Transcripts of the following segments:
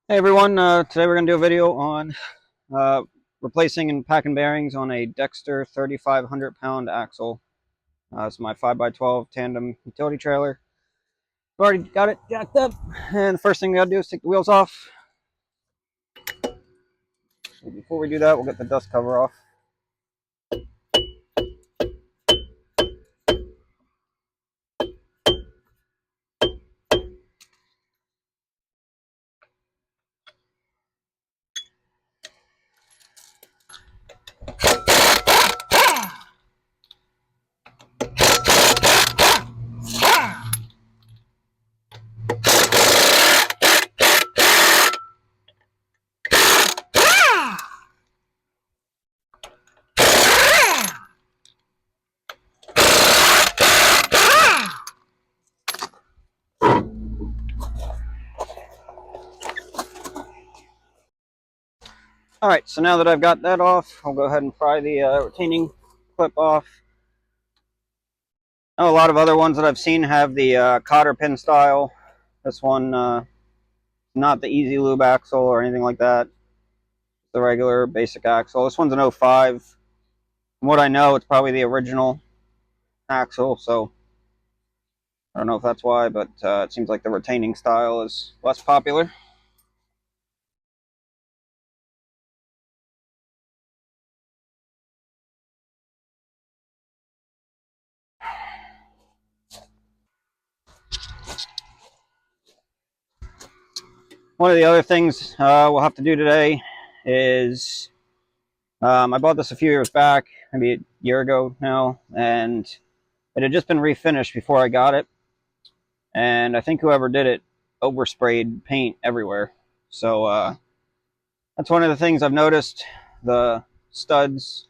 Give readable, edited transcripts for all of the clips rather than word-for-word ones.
Hey everyone, today we're going to do a video on uh, replacing and packing bearings on a Dexter 3,500 pound axle. It's my 5x12 tandem utility trailer. I've already got it jacked up, and the first thing we got to do is take the wheels off. Before we do that, we'll get the dust cover off. Alright, so now that I've got that off, I'll go ahead and pry the retaining clip off. I know a lot of other ones that I've seen have the cotter pin style. This one, not the easy lube axle or anything like that. The regular basic axle. This one's an 05. From what I know, it's probably the original axle, so I don't know if that's why, but it seems like the retaining style is less popular. One of the other things we'll have to do today is I bought this a few years back, maybe a year ago now, and it had just been refinished before I got it. And I think whoever did it oversprayed paint everywhere. So that's one of the things I've noticed. The studs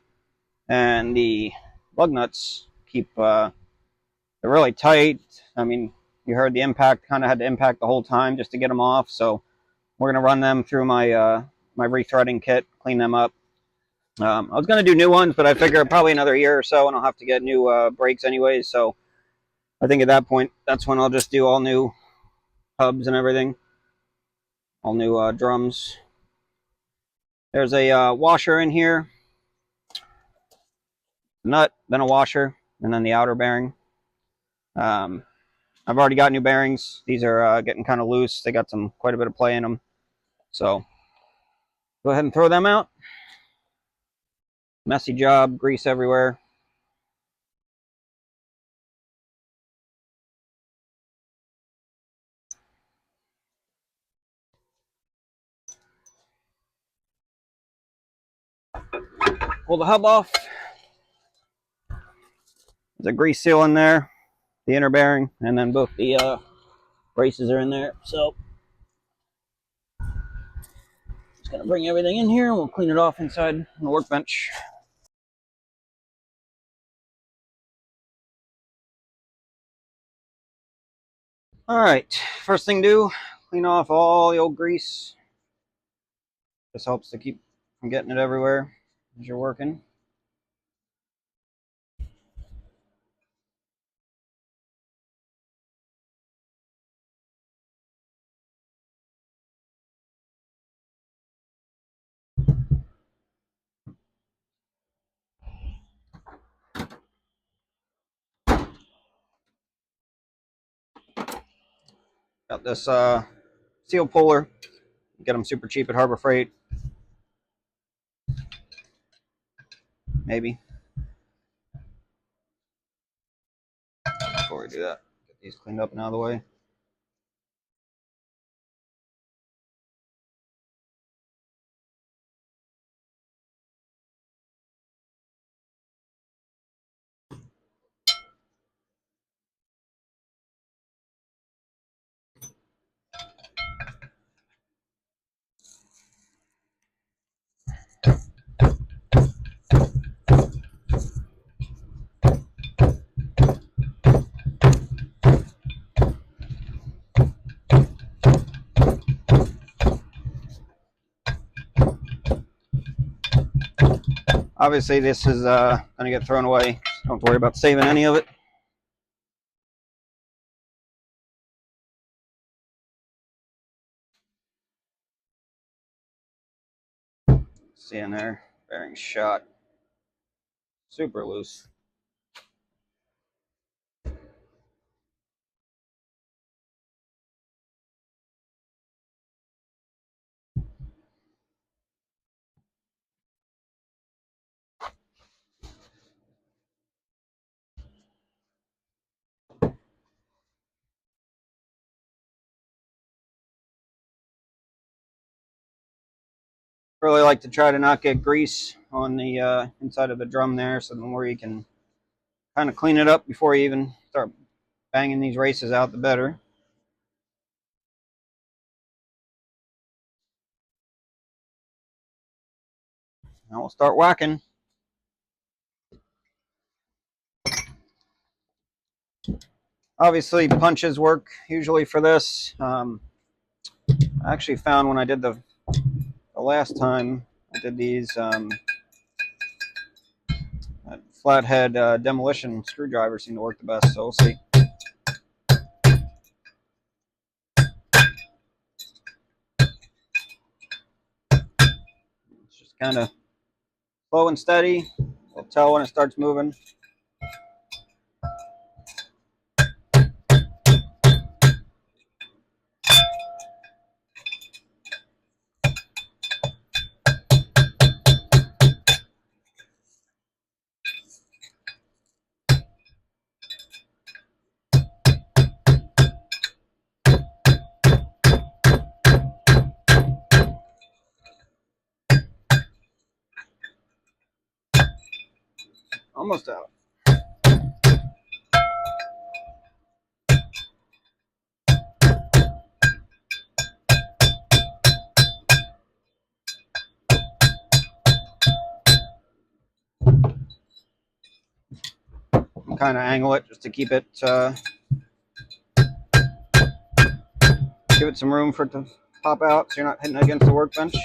and the lug nuts they're really tight. I mean, you heard the impact, kind of had to impact the whole time just to get them off. So we're going to run them through my rethreading kit, clean them up. I was going to do new ones, but I figure probably another year or so and I'll have to get new brakes anyways. So I think at that point, that's when I'll just do all new hubs and everything, all new drums. There's a washer in here, nut, then a washer, and then the outer bearing. Um, I've already got new bearings. These are getting kind of loose. They got quite a bit of play in them. So go ahead and throw them out. Messy job, grease everywhere. Pull the hub off. There's a grease seal in there, the inner bearing, and then both the braces are in there. So just gonna bring everything in here and we'll clean it off inside the workbench. All right, first thing to do, clean off all the old grease. This helps to keep from getting it everywhere as you're working. Got this seal puller. Get them super cheap at Harbor Freight. Maybe. Before we do that, get these cleaned up and out of the way. Obviously, this is going to get thrown away. Don't worry about saving any of it. See in there, bearing shot, super loose. Really like to try to not get grease on the inside of the drum there, so the more you can kind of clean it up before you even start banging these races out, the better. Now we'll start whacking. Obviously, punches work usually for this. I actually found when I did the last time I did these flathead demolition screwdrivers seem to work the best, so we'll see. It's just kind of slow and steady. We'll tell when it starts moving. Almost out. Kind of angle it just to keep it, give it some room for it to pop out so you're not hitting against the workbench.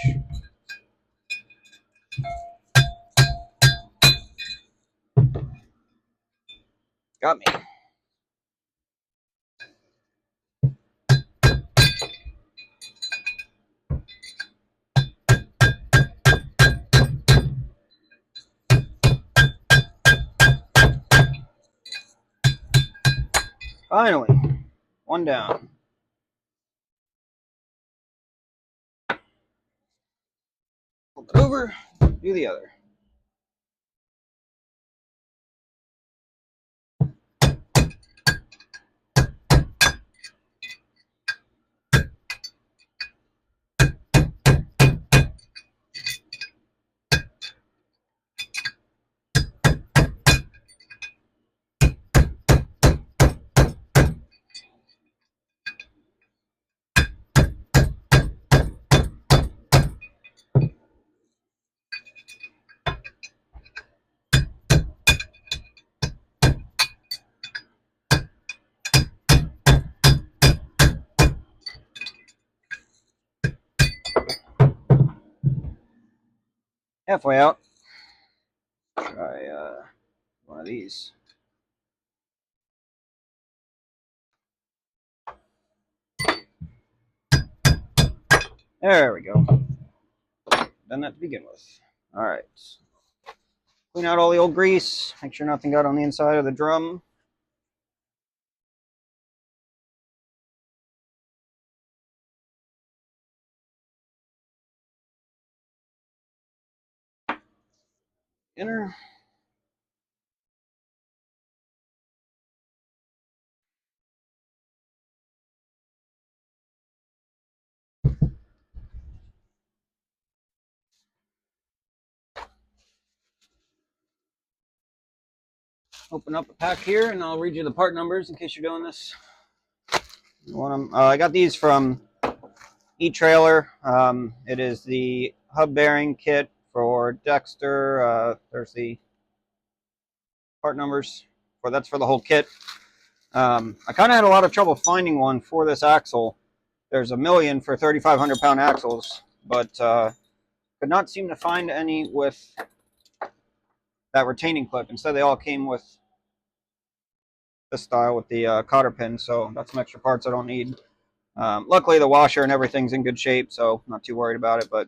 Got me. Finally, one down. Flip it over, do the other. Halfway out. Try one of these. There we go. Done that to begin with. All right. Clean out all the old grease. Make sure nothing got on the inside of the drum. Inner. Open up a pack here, and I'll read you the part numbers in case you're doing this. I got these from E-Trailer. It is the hub bearing kit for Dexter. There's the part numbers. That's for the whole kit. I kind of had a lot of trouble finding one for this axle. There's a million for 3,500-pound axles, but could not seem to find any with that retaining clip. Instead, they all came with this style with the cotter pin, so that's some extra parts I don't need. Luckily, the washer and everything's in good shape, so I'm not too worried about it, but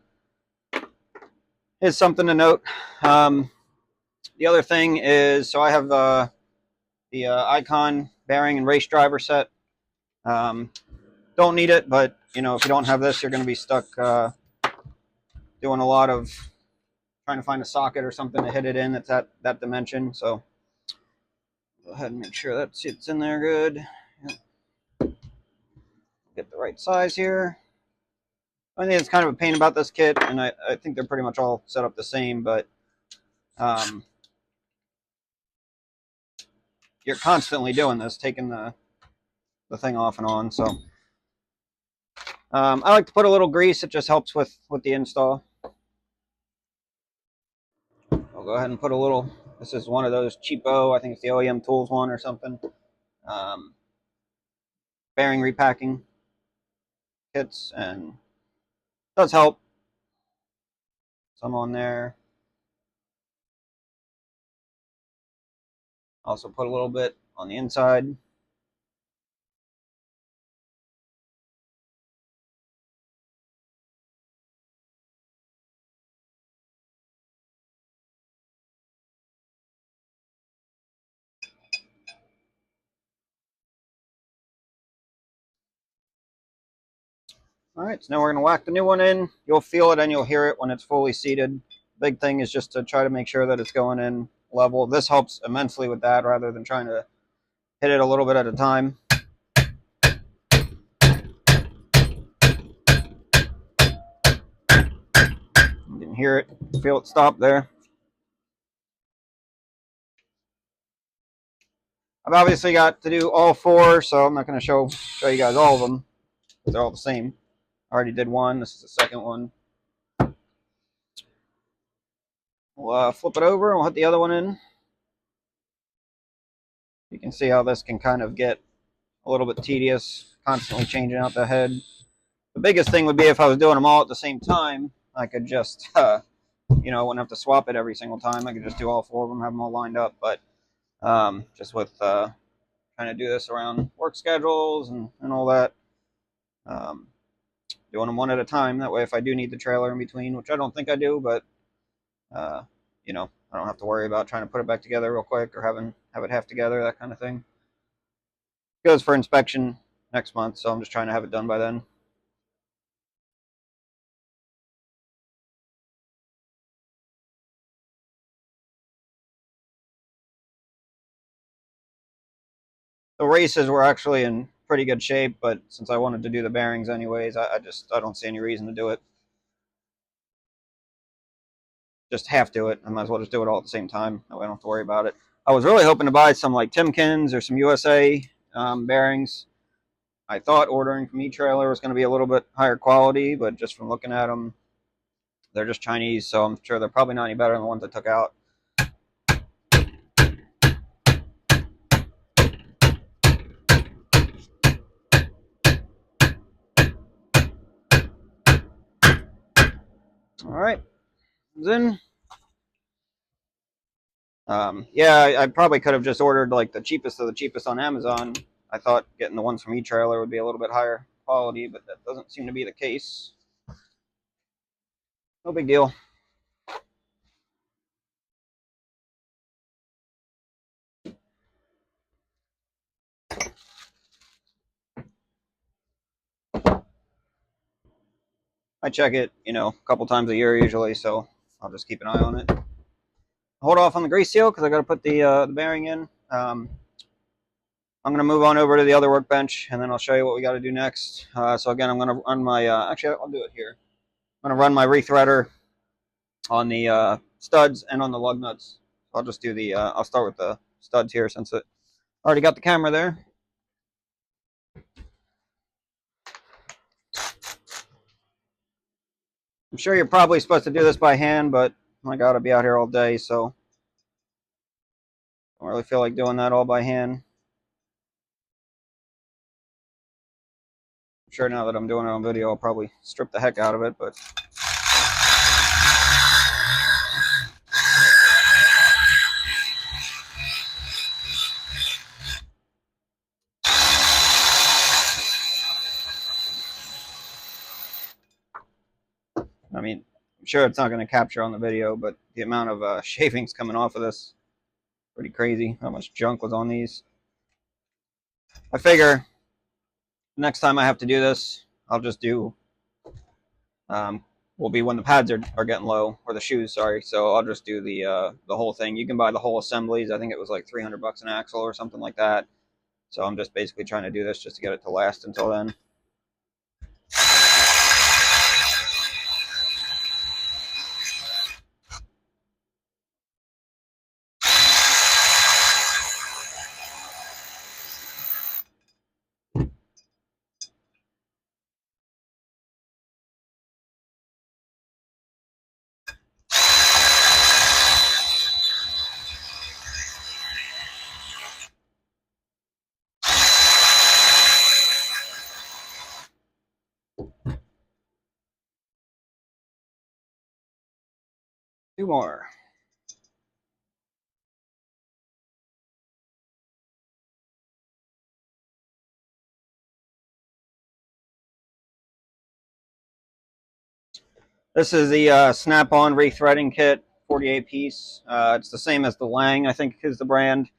is something to note. The other thing is, so I have the Icon bearing and race driver set. Don't need it, but you know, if you don't have this, you're going to be stuck doing a lot of trying to find a socket or something to hit it in that's at that dimension. So go ahead and make sure that sits in there good. Get the right size here. I think it's kind of a pain about this kit, and I think they're pretty much all set up the same, but you're constantly doing this, taking the thing off and on. So I like to put a little grease. It just helps with the install. I'll go ahead and put a little. This is one of those cheapo, I think it's the OEM Tools one or something. Bearing repacking kits, and it does help. Some on there. Also put a little bit on the inside. All right, so now we're going to whack the new one in. You'll feel it and you'll hear it when it's fully seated. Big thing is just to try to make sure that it's going in level. This helps immensely with that rather than trying to hit it a little bit at a time. You can hear it, feel it stop there. I've obviously got to do all four, so I'm not going to show you guys all of them. They're all the same. I already did one. This is the second one. We'll flip it over and we'll hit the other one in. You can see how this can kind of get a little bit tedious, constantly changing out the head. The biggest thing would be if I was doing them all at the same time, I could just, you know, I wouldn't have to swap it every single time. I could just do all four of them, have them all lined up. But just with trying to do this around work schedules and all that, doing them one at a time. That way, if I do need the trailer in between, which I don't think I do, but you know, I don't have to worry about trying to put it back together real quick or have it half together, that kind of thing. It goes for inspection next month, so I'm just trying to have it done by then. The races were actually in pretty good shape, but since I wanted to do the bearings anyways, I don't see any reason to do it. Just half do it. I might as well just do it all at the same time. That way I don't have to worry about it. I was really hoping to buy some like Timkins or some USA bearings. I thought ordering from eTrailer was going to be a little bit higher quality, but just from looking at them, they're just Chinese, so I'm sure they're probably not any better than the ones I took out. All right, then. Yeah, I probably could have just ordered like the cheapest of the cheapest on Amazon. I thought getting the ones from eTrailer would be a little bit higher quality, but that doesn't seem to be the case. No big deal. I check it, you know, a couple times a year usually, so I'll just keep an eye on it. Hold off on the grease seal because I got to put the bearing in. I'm going to move on over to the other workbench, and then I'll show you what we got to do next. So again, I'm going to run my, actually, I'll do it here. I'm going to run my rethreader on the studs and on the lug nuts. I'll just do the, I'll start with the studs here since it already got the camera there. I'm sure you're probably supposed to do this by hand, but I got to be out here all day, so I don't really feel like doing that all by hand. I'm sure now that I'm doing it on video, I'll probably strip the heck out of it, but I mean, I'm sure it's not going to capture on the video, but the amount of shavings coming off of this, pretty crazy. How much junk was on these. I figure next time I have to do this, I'll just do, will be when the pads are getting low, or the shoes, sorry. So I'll just do the whole thing. You can buy the whole assemblies. I think it was like $300 an axle or something like that. So I'm just basically trying to do this just to get it to last until then. 2 more. This is the Snap-on rethreading kit, 48 piece. It's the same as the Lang, I think is the brand.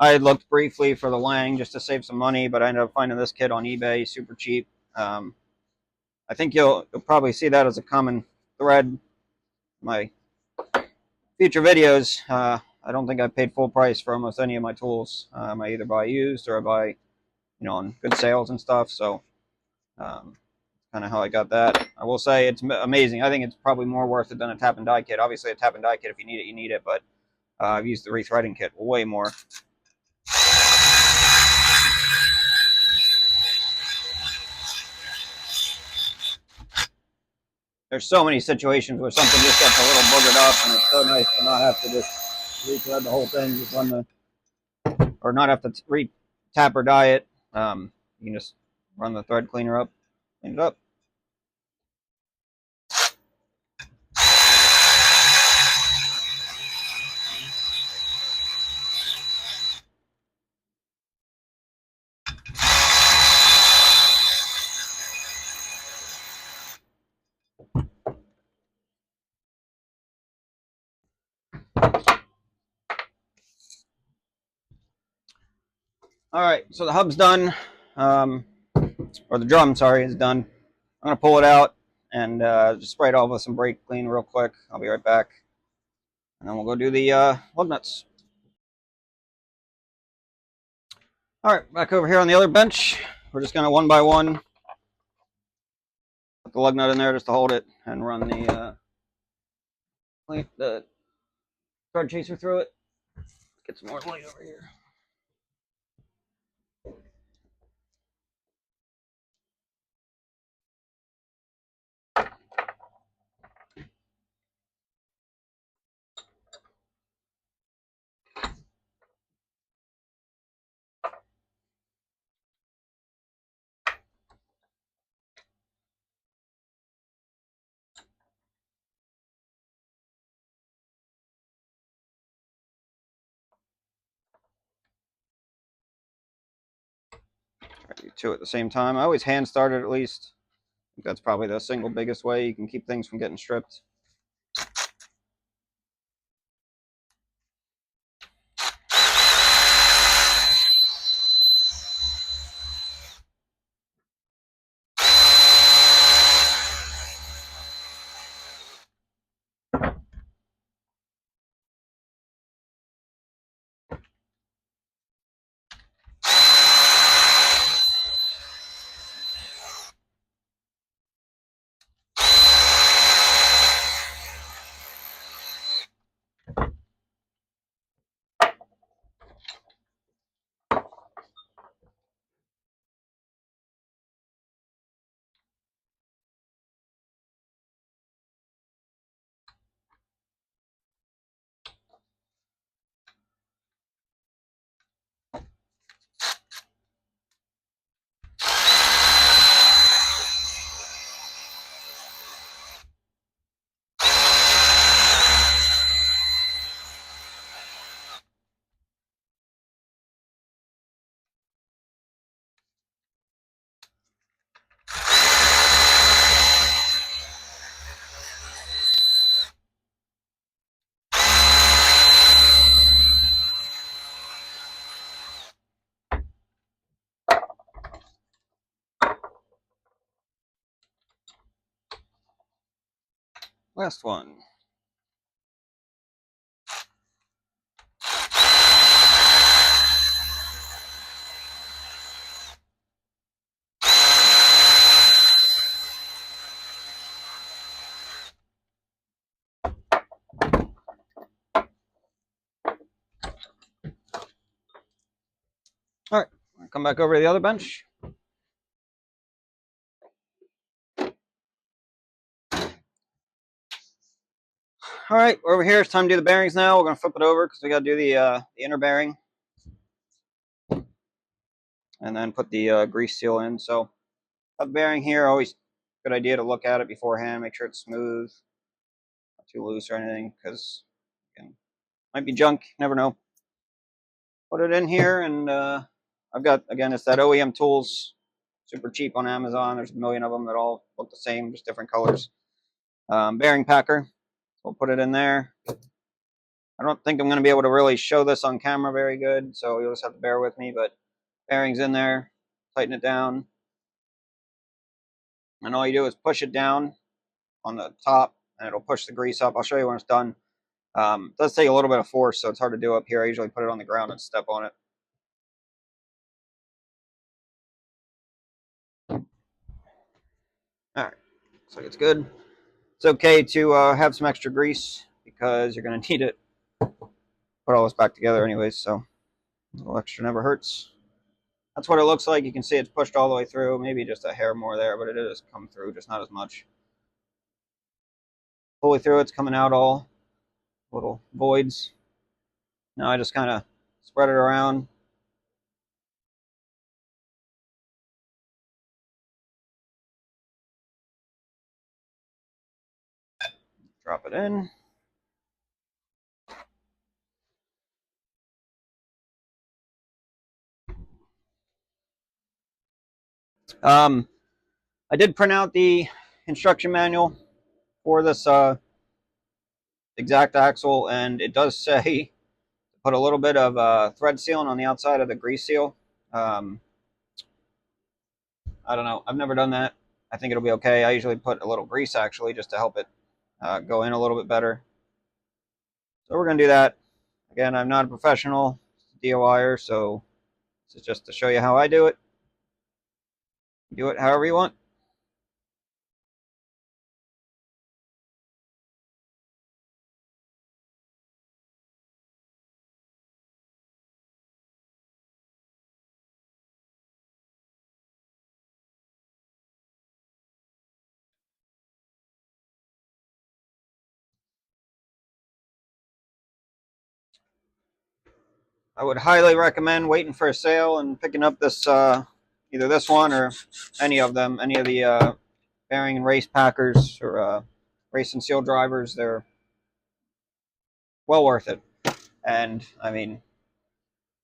I had looked briefly for the Lang just to save some money, but I ended up finding this kit on eBay, super cheap. I think you'll probably see that as a common thread in my future videos. I don't think I paid full price for almost any of my tools. I either buy used or I buy, on good sales and stuff. So kind of how I got that. I will say it's amazing. I think it's probably more worth it than a tap and die kit. Obviously, a tap and die kit, if you need it, you need it. But I've used the rethreading kit way more. There's so many situations where something just gets a little boogered up, and it's so nice to not have to just rethread the whole thing, just run or not have to tap or die it. You can just run the thread cleaner up, clean it up. All right, so the hub's done, or the drum, sorry, is done. I'm gonna pull it out and just spray it off with some brake clean real quick. I'll be right back, and then we'll go do the lug nuts. All right, back over here on the other bench. We're just gonna one by one put the lug nut in there just to hold it and run the thread chaser through it. Get some more light over here. Do two at the same time. I always hand start it at least. I think that's probably the single biggest way you can keep things from getting stripped. Last one. All right, come back over to the other bench. All right, we're over here. It's time to do the bearings now. We're going to flip it over because we got to do the inner bearing and then put the grease seal in. So, the bearing here, always good idea to look at it beforehand, make sure it's smooth, not too loose or anything, because it might be junk. Never know. Put it in here, and I've got, again, it's that OEM Tools, super cheap on Amazon. There's a million of them that all look the same, just different colors. Bearing packer. We'll put it in there. I don't think I'm going to be able to really show this on camera very good, so you'll just have to bear with me, but bearing's in there, tighten it down, and all you do is push it down on the top, and it'll push the grease up. I'll show you when it's done. It does take a little bit of force, so it's hard to do up here. I usually put it on the ground and step on it. All right, looks like it's good. It's okay to have some extra grease because you're going to need it. Put all this back together anyways, so a little extra never hurts. That's what it looks like. You can see it's pushed all the way through. Maybe just a hair more there, but it is come through, just not as much. Fully through, it's coming out all little voids. Now I just kind of spread it around. Drop it in. I did print out the instruction manual for this exact axle, and it does say put a little bit of thread sealant on the outside of the grease seal. I don't know. I've never done that. I think it'll be okay. I usually put a little grease actually just to help it go in a little bit better. So we're going to do that. Again, I'm not a professional DIYer, so this is just to show you how I do it. Do it however you want. I would highly recommend waiting for a sale and picking up this either this one or any of them, any of the bearing and race packers or race and seal drivers. They're well worth it. And I mean,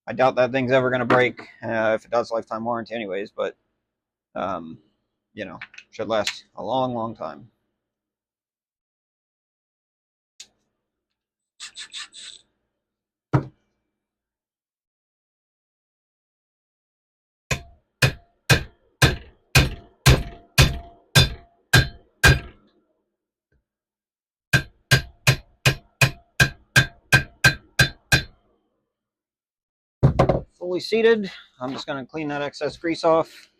I doubt that thing's ever going to break if it does lifetime warranty, anyways. But um, you know, should last a long, long time. Fully seated. I'm just going to clean that excess grease off.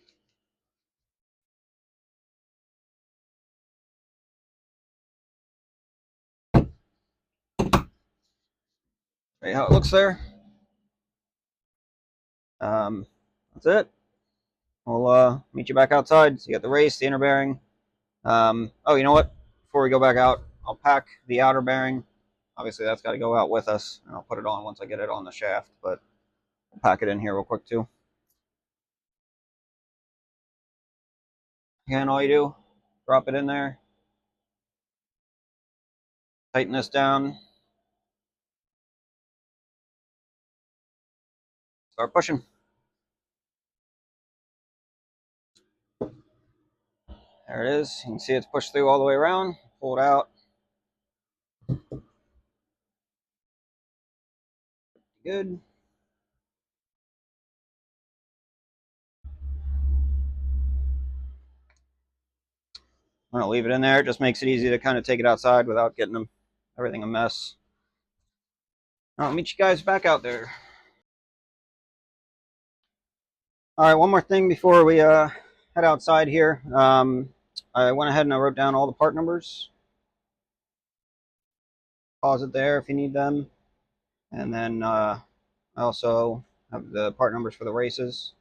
Show you how it looks there. That's it. We'll meet you back outside. So you got the race, the inner bearing. Oh, you know what? Before we go back out, I'll pack the outer bearing. Obviously, that's got to go out with us, and I'll put it on once I get it on the shaft. But I'll pack it in here real quick too. Again, all you do, drop it in there, tighten this down, start pushing. There it is. You can see it's pushed through all the way around. Pull it out. Good. I'm going to leave it in there. It just makes it easy to kind of take it outside without getting everything a mess. I'll meet you guys back out there. All right, one more thing before we head outside here. I went ahead and I wrote down all the part numbers. Pause it there if you need them. And then I also have the part numbers for the races.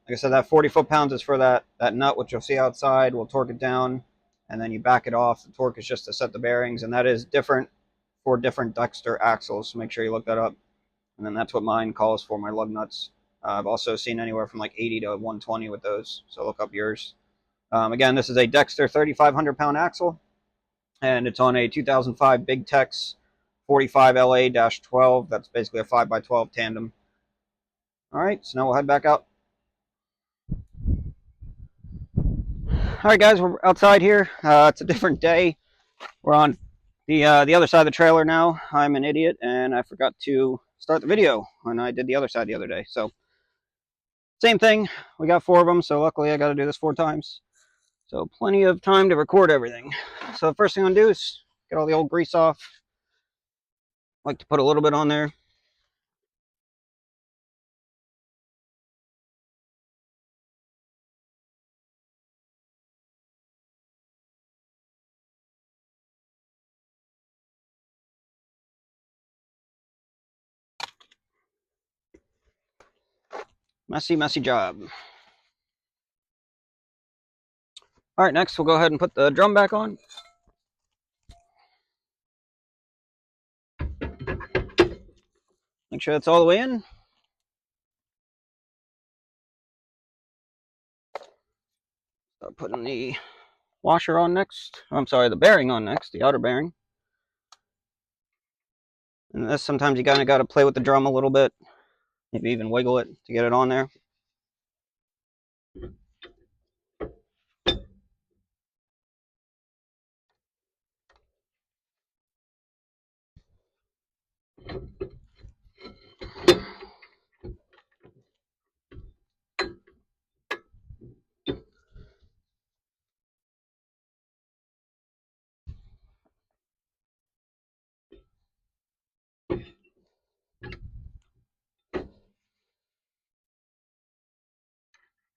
Like I said, that 40 foot-pounds is for that nut, which you'll see outside. We'll torque it down, and then you back it off. The torque is just to set the bearings, and that is different for different Dexter axles, so make sure you look that up. And then that's what mine calls for, my lug nuts. I've also seen anywhere from like 80 to 120 with those, so look up yours. Again, this is a Dexter 3,500-pound axle, and it's on a 2005 Big Tex 45 LA-12. That's basically a 5x12 tandem. All right, so now we'll head back out. All right, guys, we're outside here. It's a different day. We're on the other side of the trailer now. I'm an idiot, and I forgot to start the video when I did the other side the other day. So, same thing. We got 4 of them, so luckily I got to do this 4 times. So, plenty of time to record everything. So, the first thing I'm going to do is get all the old grease off. I like to put a little bit on there. Messy, messy job. All right, next we'll go ahead and put the drum back on. Make sure that's all the way in. Start putting the washer on next. I'm sorry, the bearing on next, the outer bearing. And this, sometimes you kind of got to play with the drum a little bit, maybe even wiggle it to get it on there.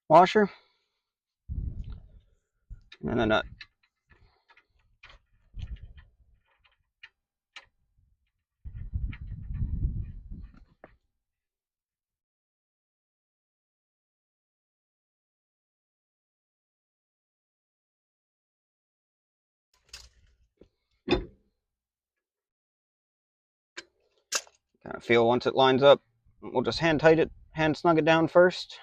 Washer and a nut. Kind of feel once it lines up. We'll just hand snug it down first.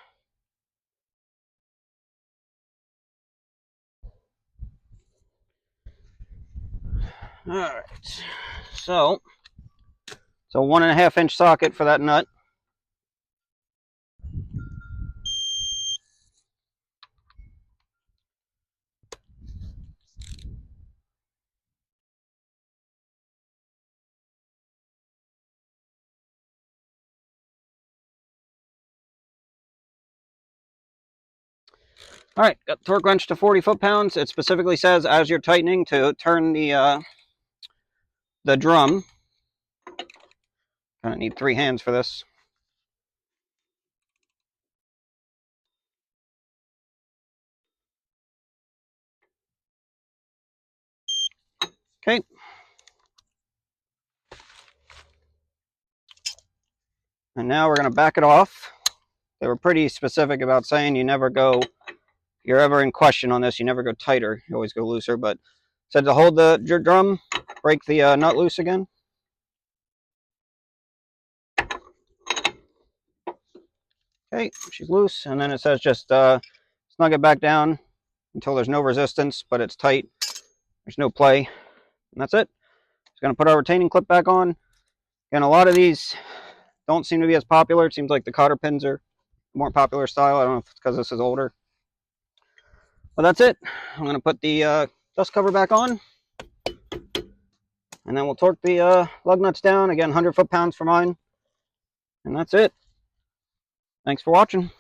All right, so 1.5 inch socket for that nut. All right, got the torque wrench to 40 foot-pounds. It specifically says as you're tightening to turn the drum. Kind of need 3 hands for this. Okay. And now we're going to back it off. They were pretty specific about saying you never go, if you're ever in question on this, you never go tighter. You always go looser. But said to hold the drum, break the nut loose again. Okay, she's loose. And then it says just snug it back down until there's no resistance, but it's tight. There's no play. And that's it. Just going to put our retaining clip back on. And a lot of these don't seem to be as popular. It seems like the cotter pins are more popular style. I don't know if it's because this is older. But that's it. I'm going to put the dust cover back on. And then we'll torque the lug nuts down. Again, 100 foot-pounds for mine. And that's it. Thanks for watching.